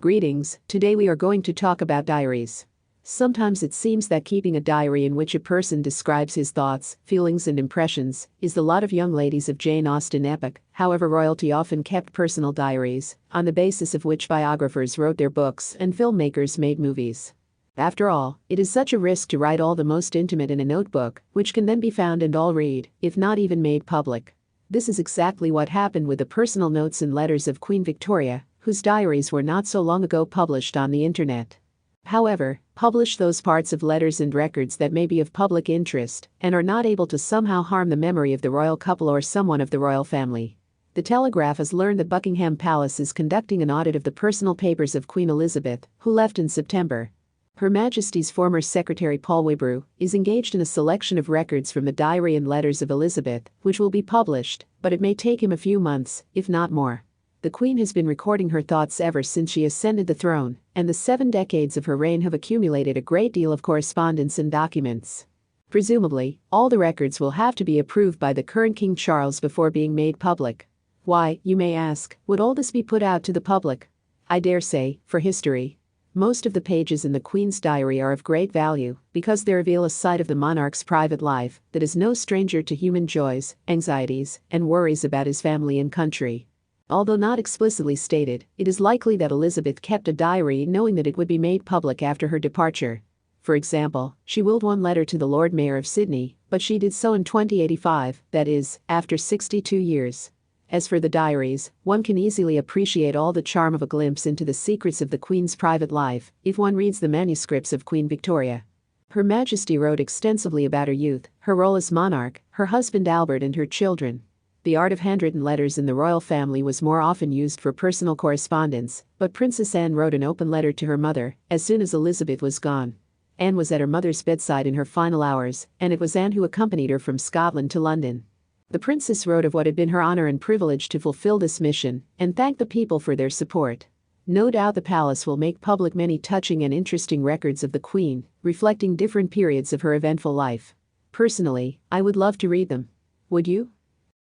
Greetings, today we are going to talk about diaries. Sometimes it seems that keeping a diary in which a person describes his thoughts, feelings and impressions is the lot of young ladies of Jane Austen epoch. However, royalty often kept personal diaries, on the basis of which biographers wrote their books and filmmakers made movies. After all, it is such a risk to write all the most intimate in a notebook, which can then be found and all read, if not even made public. This is exactly what happened with the personal notes and letters of Queen Victoria, whose diaries were not so long ago published on the internet. However, publish those parts of letters and records that may be of public interest and are not able to somehow harm the memory of the royal couple or someone of the royal family. The Telegraph has learned that Buckingham Palace is conducting an audit of the personal papers of Queen Elizabeth, who left in September. Her Majesty's former Secretary Paul Wibrew is engaged in a selection of records from the diary and letters of Elizabeth, which will be published, but it may take him a few months, if not more. The Queen has been recording her thoughts ever since she ascended the throne, and the 7 decades of her reign have accumulated a great deal of correspondence and documents. Presumably, all the records will have to be approved by the current King Charles before being made public. Why, you may ask, would all this be put out to the public? I dare say, for history. Most of the pages in the Queen's diary are of great value because they reveal a side of the monarch's private life that is no stranger to human joys, anxieties, and worries about his family and country. Although not explicitly stated, it is likely that Elizabeth kept a diary knowing that it would be made public after her departure. For example, she willed one letter to the Lord Mayor of Sydney, but she did so in 2085, that is, after 62 years. As for the diaries, one can easily appreciate all the charm of a glimpse into the secrets of the Queen's private life if one reads the manuscripts of Queen Victoria. Her Majesty wrote extensively about her youth, her role as monarch, her husband Albert and her children. The art of handwritten letters in the royal family was more often used for personal correspondence, but Princess Anne wrote an open letter to her mother as soon as Elizabeth was gone. Anne was at her mother's bedside in her final hours, and it was Anne who accompanied her from Scotland to London. The princess wrote of what had been her honor and privilege to fulfill this mission, and thanked the people for their support. No doubt the palace will make public many touching and interesting records of the Queen, reflecting different periods of her eventful life. Personally, I would love to read them. Would you?